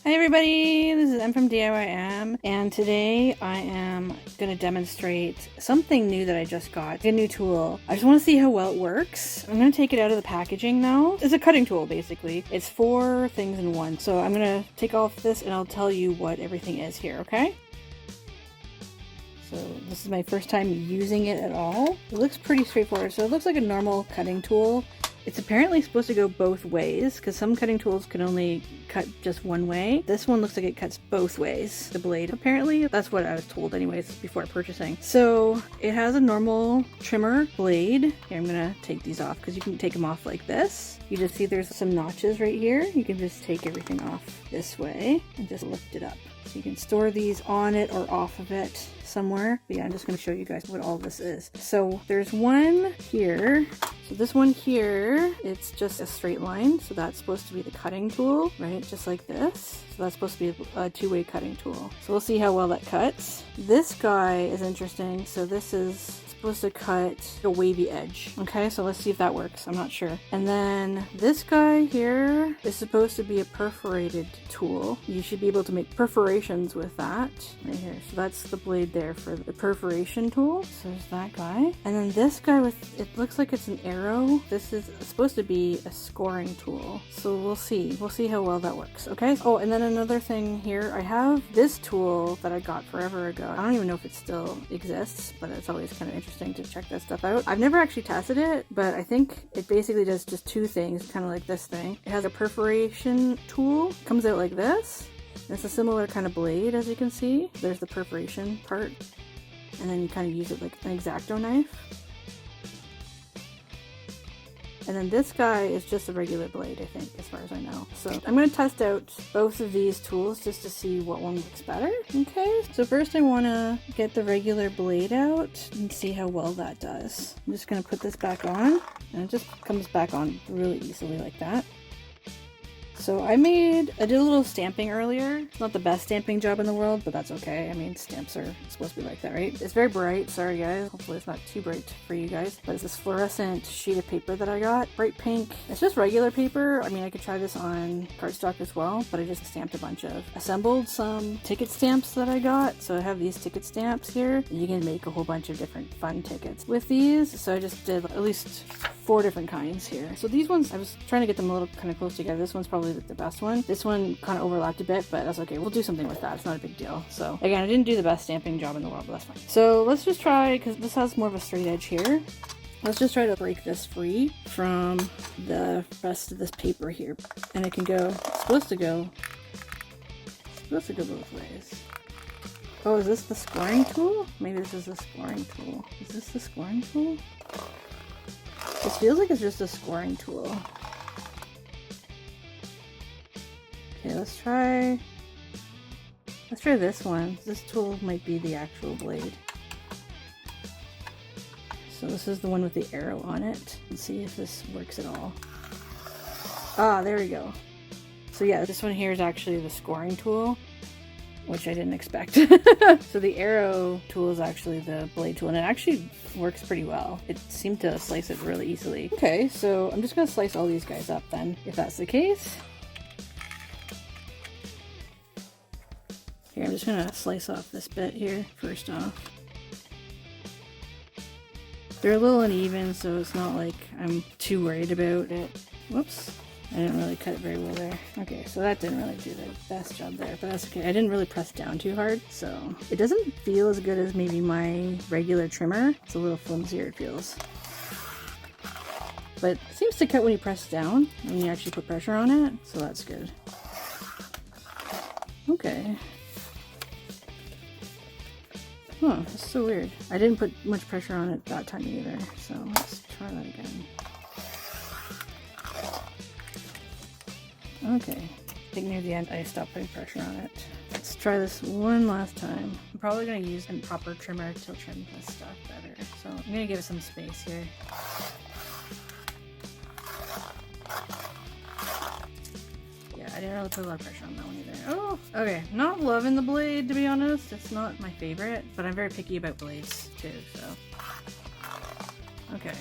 Hi everybody, this is Em from DIYM, and today I am going to demonstrate something new that I just got, a new tool. I just want to see how well it works. I'm going to take it out of the packaging now. It's a cutting tool basically. It's 4 things in one. So I'm going to take off this and I'll tell you what everything is here, okay? So this is my first time using it at all. It looks pretty straightforward. So it looks like a normal cutting tool. It's apparently supposed to go both ways because some cutting tools can only cut just one way. This one looks like it cuts both ways, the blade. Apparently, that's what I was told anyways before purchasing. So it has a normal trimmer blade. Here, I'm gonna take these off because you can take them off like this. You just see there's some notches right here. You can just take everything off this way and just lift it up. So you can store these on it or off of it somewhere. But yeah, I'm just going to show you guys what all this is. So there's one here. So this one here, it's just a straight line. So that's supposed to be the cutting tool, right? Just like this. So that's supposed to be a two-way cutting tool. So we'll see how well that cuts. This guy is interesting. So this is supposed to cut a wavy edge. Okay, so let's see if that works. I'm not sure. And then this guy here is supposed to be a perforated tool. You should be able to make perforations with that right here. So that's the blade there for the perforation tool. So there's that guy. And then this guy with, it looks like it's an arrow. This is supposed to be a scoring tool. So we'll see. We'll see how well that works. Okay. Oh, and then another thing here, I have this tool that I got forever ago. I don't even know if it still exists, but it's always kind of interesting to check that stuff out. I've never actually tested it, but I think it basically does just 2 things, kind of like this thing. It has a perforation tool, comes out like this. It's a similar kind of blade, as you can see. There's the perforation part, and then you kind of use it like an X-Acto knife. And then this guy is just a regular blade, I think, as far as I know. So I'm going to test out both of these tools just to see what one looks better. Okay, so first I want to get the regular blade out and see how well that does. I'm just going to put this back on, and it just comes back on really easily like that. So I did a little stamping earlier. It's not the best stamping job in the world, but that's okay. I mean, stamps are supposed to be like that, right? It's very bright. Sorry, guys. Hopefully it's not too bright for you guys. But it's this fluorescent sheet of paper that I got. Bright pink. It's just regular paper. I mean, I could try this on cardstock as well, but I just stamped a bunch of. Assembled some ticket stamps that I got. So I have these ticket stamps here. You can make a whole bunch of different fun tickets with these. So I just did at least 4 different kinds here. So these ones, I was trying to get them a little kind of close together. This one's probably the best one. This one kind of overlapped a bit, but that's okay. We'll do something with that. It's not a big deal. So again, I didn't do the best stamping job in the world, but that's fine. So let's just try, because this has more of a straight edge here. Let's just try to break this free from the rest of this paper here. And it can go, it's supposed to go both ways. Oh, is this the scoring tool? Maybe this is the scoring tool. Is this the scoring tool? This feels like it's just a scoring tool. Okay, let's try this one. This tool might be the actual blade. So this is the one with the arrow on it. Let's see if this works at all. Ah, there we go. So yeah, this one here is actually the scoring tool, which I didn't expect. So the arrow tool is actually the blade tool, and it actually works pretty well. It seemed to slice it really easily. Okay, so I'm just gonna slice all these guys up then, if that's the case. Here, I'm just gonna slice off this bit here, first off. They're a little uneven, so it's not like I'm too worried about it. Whoops. I didn't really cut it very well there. Okay, so that didn't really do the best job there, but that's okay. I didn't really press down too hard, so it doesn't feel as good as maybe my regular trimmer. It's a little flimsier, it feels. But it seems to cut when you press down, when you actually put pressure on it, so that's good. Okay. Huh, that's so weird. I didn't put much pressure on it that time either, so let's try that again. Okay, I think near the end I stopped putting pressure on it. Let's try this one last time. I'm probably going to use a proper trimmer to trim this stuff better. So I'm going to give it some space here. Yeah, I didn't really put a lot of pressure on that one either. Oh, okay. Not loving the blade, to be honest. It's not my favorite, but I'm very picky about blades too, so. Okay.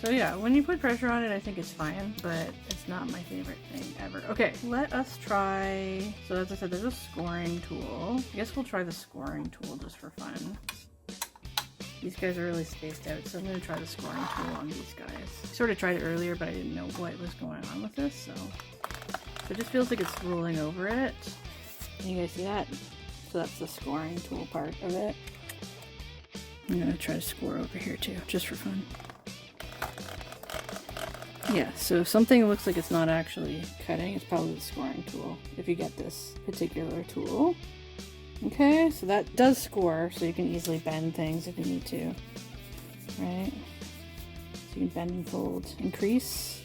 So yeah, when you put pressure on it, I think it's fine, but it's not my favorite thing ever. Okay, let us try, so as I said, there's a scoring tool. I guess we'll try the scoring tool just for fun. These guys are really spaced out, so I'm going to try the scoring tool on these guys. I sort of tried it earlier, but I didn't know what was going on with this, so it just feels like it's rolling over it. Can you guys see that? So that's the scoring tool part of it. I'm going to try to score over here too, just for fun. Yeah, so if something looks like it's not actually cutting, it's probably the scoring tool, if you get this particular tool. Okay, so that does score, so you can easily bend things if you need to, right? So you can bend and fold, increase,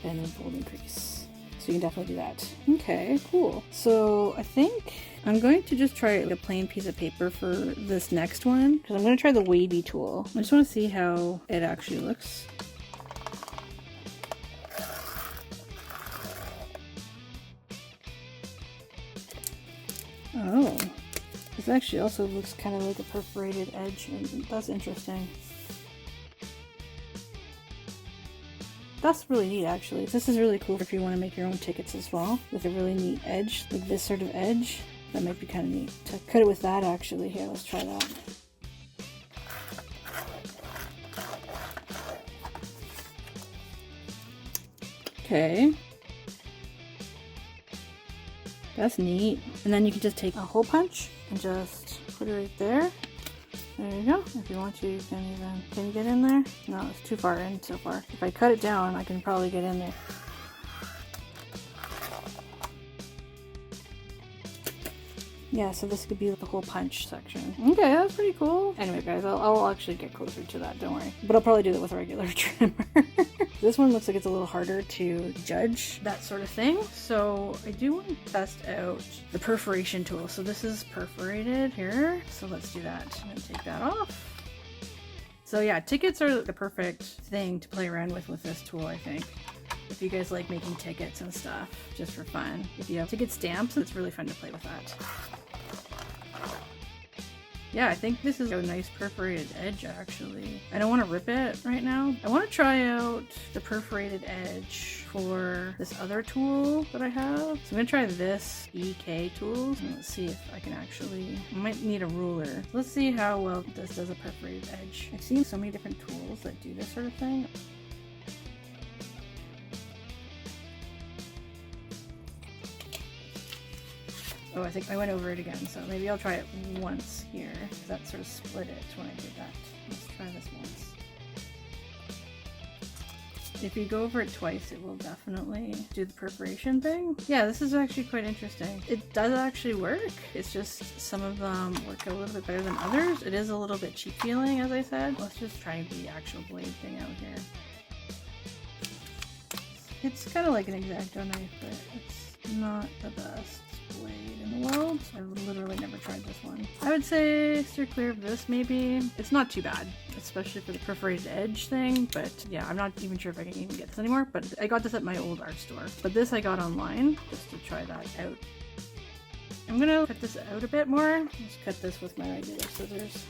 bend and fold, increase. So you can definitely do that. Okay, cool. So I think I'm going to just try a plain piece of paper for this next one, because I'm going to try the wavy tool. I just want to see how it actually looks. Oh, this actually also looks kind of like a perforated edge, and that's interesting. That's really neat, actually. This is really cool if you want to make your own tickets as well, with a really neat edge, like this sort of edge. That might be kind of neat to cut it with that, actually. Here, let's try that. Okay. That's neat. And then you can just take a hole punch and just put it right there. There you go. If you want to, you can even... Can you get in there? No, it's too far in so far. If I cut it down, I can probably get in there. Yeah, so this could be the whole punch section. Okay, that's pretty cool. Anyway, guys, I'll actually get closer to that, don't worry. But I'll probably do that with a regular trimmer. This one looks like it's a little harder to judge, that sort of thing. So I do want to test out the perforation tool. So this is perforated here. So let's do that. I'm gonna take that off. So yeah, tickets are the perfect thing to play around with this tool, I think. If you guys like making tickets and stuff, just for fun. If you have ticket stamps, it's really fun to play with that. Yeah, I think this is a nice perforated edge, actually. I don't want to rip it right now. I want to try out the perforated edge for this other tool that I have. So I'm going to try this EK tools, and let's see if I can actually... I might need a ruler. Let's see how well this does a perforated edge. I've seen so many different tools that do this sort of thing. Oh, I think I went over it again, so maybe I'll try it once here, because that sort of split it when I did that. Let's try this once. If you go over it twice, it will definitely do the perforation thing. Yeah, this is actually quite interesting. It does actually work. It's just some of them work a little bit better than others. It is a little bit cheap feeling, as I said. Let's just try the actual blade thing out here. It's kind of like an X-Acto knife, but it's not the best blade in the world. I've literally never tried this one. I would say steer clear of this, maybe. It's not too bad, especially for the perforated edge thing, but yeah, I'm not even sure if I can even get this anymore, but I got this at my old art store. But this I got online, just to try that out. I'm gonna cut this out a bit more. Let's cut this with my regular scissors.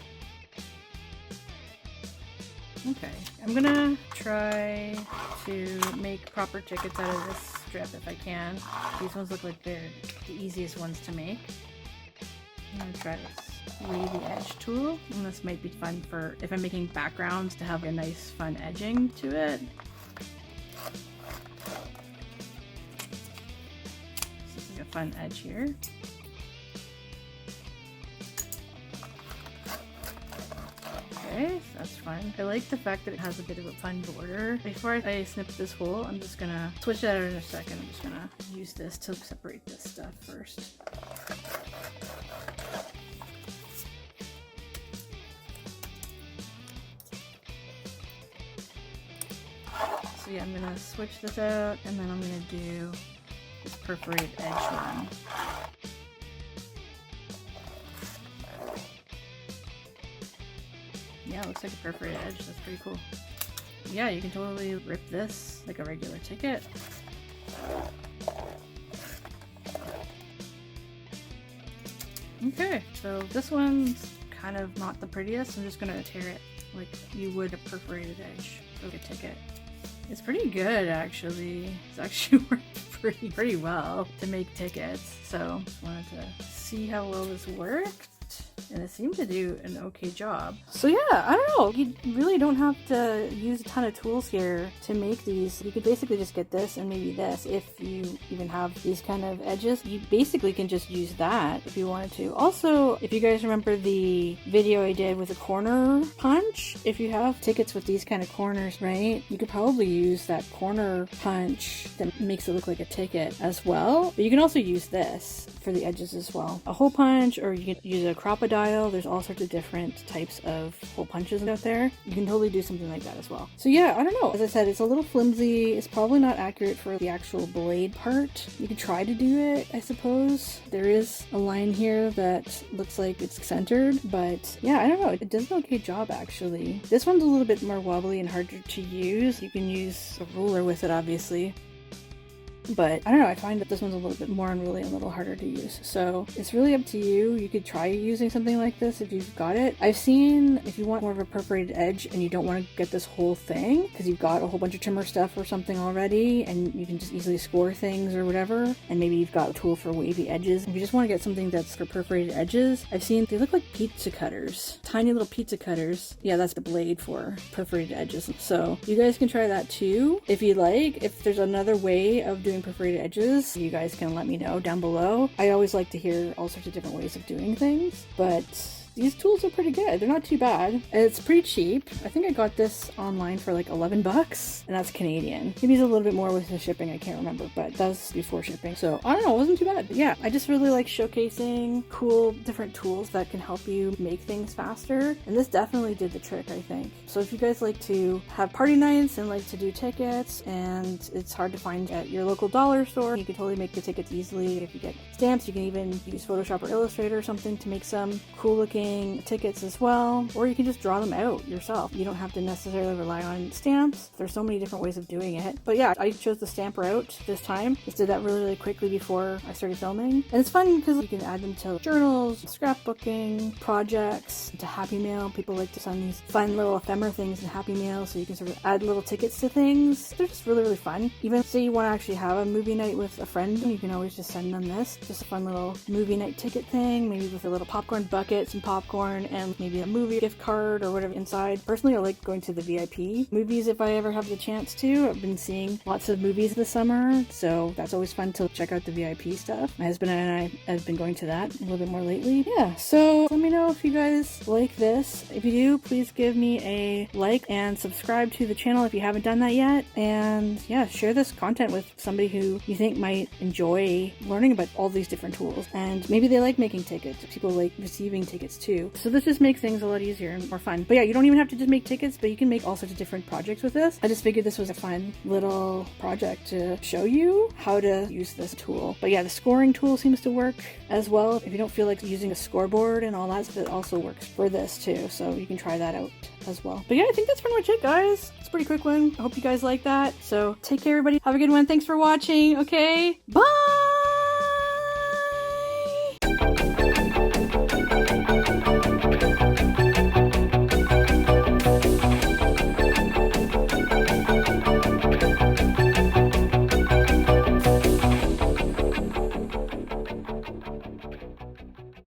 Okay, I'm gonna try to make proper tickets out of this strip if I can. These ones look like they're the easiest ones to make. I'm gonna try this wavy edge tool, and this might be fun for if I'm making backgrounds to have a nice fun edging to it. This is a fun edge here. Okay, so that's fun. I like the fact that it has a bit of a fun border. Before I snip this hole, I'm just gonna switch that out in a second. I'm just gonna use this to separate this stuff first. So yeah, I'm gonna switch this out, and then I'm gonna do this perforated edge one. Yeah, it looks like a perforated edge. That's pretty cool. Yeah, you can totally rip this like a regular ticket. Okay, so this one's kind of not the prettiest. I'm just gonna tear it like you would a perforated edge of a ticket. It's pretty good, actually. It's actually worked pretty well to make tickets. So just wanted to see how well this worked. And it seemed to do an okay job. So yeah, I don't know. You really don't have to use a ton of tools here to make these. You could basically just get this and maybe this if you even have these kind of edges. You basically can just use that if you wanted to. Also, if you guys remember the video I did with a corner punch, if you have tickets with these kind of corners, right, you could probably use that corner punch that makes it look like a ticket as well. But you can also use this for the edges as well. A hole punch, or you could use a crocodile. There's all sorts of different types of hole punches out there. You can totally do something like that as well. So yeah, I don't know. As I said, it's a little flimsy. It's probably not accurate for the actual blade part. You could try to do it, I suppose. There is a line here that looks like it's centered, but yeah, I don't know. It does an okay job, actually. This one's a little bit more wobbly and harder to use. You can use a ruler with it, obviously. But I don't know, I find that this one's a little bit more unruly and a little harder to use. So it's really up to you. You could try using something like this if you've got it. I've seen if you want more of a perforated edge and you don't want to get this whole thing because you've got a whole bunch of trimmer stuff or something already and you can just easily score things or whatever, and maybe you've got a tool for wavy edges. If you just want to get something that's for perforated edges, I've seen they look like pizza cutters. Tiny little pizza cutters. Yeah, that's the blade for perforated edges. So you guys can try that too if you like. If there's another way of doing perforated edges, you guys can let me know down below. I always like to hear all sorts of different ways of doing things, but these tools are pretty good. They're not too bad. It's pretty cheap. I think I got this online for like 11 bucks, and that's Canadian. Maybe it's a little bit more with the shipping, I can't remember, but that was before shipping. So I don't know, it wasn't too bad. But yeah, I just really like showcasing cool different tools that can help you make things faster. And this definitely did the trick, I think. So if you guys like to have party nights and like to do tickets and it's hard to find at your local dollar store, you can totally make the tickets easily. If you get stamps, you can even use Photoshop or Illustrator or something to make some cool looking tickets as well, or you can just draw them out yourself. You don't have to necessarily rely on stamps. There's so many different ways of doing it. But yeah, I chose the stamp route this time. Just did that really quickly before I started filming. And it's fun because you can add them to journals, scrapbooking, projects, to Happy Mail. People like to send these fun little ephemera things in Happy Mail, so you can sort of add little tickets to things. They're just really fun. Even say you want to actually have a movie night with a friend, you can always just send them this. Just a fun little movie night ticket thing, maybe with a little popcorn bucket, some popcorn, and maybe a movie gift card or whatever inside. Personally, I like going to the VIP movies if I ever have the chance to. I've been seeing lots of movies this summer, so that's always fun to check out the VIP stuff. My husband and I have been going to that a little bit more lately. Yeah, so let me know if you guys like this. If you do, please give me a like and subscribe to the channel if you haven't done that yet. And yeah, share this content with somebody who you think might enjoy learning about all these different tools. And maybe they like making tickets. People like receiving tickets too. So this just makes things a lot easier and more fun. But yeah, you don't even have to just make tickets, but you can make all sorts of different projects with this. I just figured this was a fun little project to show you how to use this tool. But yeah, the scoring tool seems to work as well. If you don't feel like using a scoreboard and all that, it also works for this too. So you can try that out as well. But yeah, I think that's pretty much it, guys. It's a pretty quick one. I hope you guys like that. So take care, everybody. Have a good one. Thanks for watching. Okay, bye!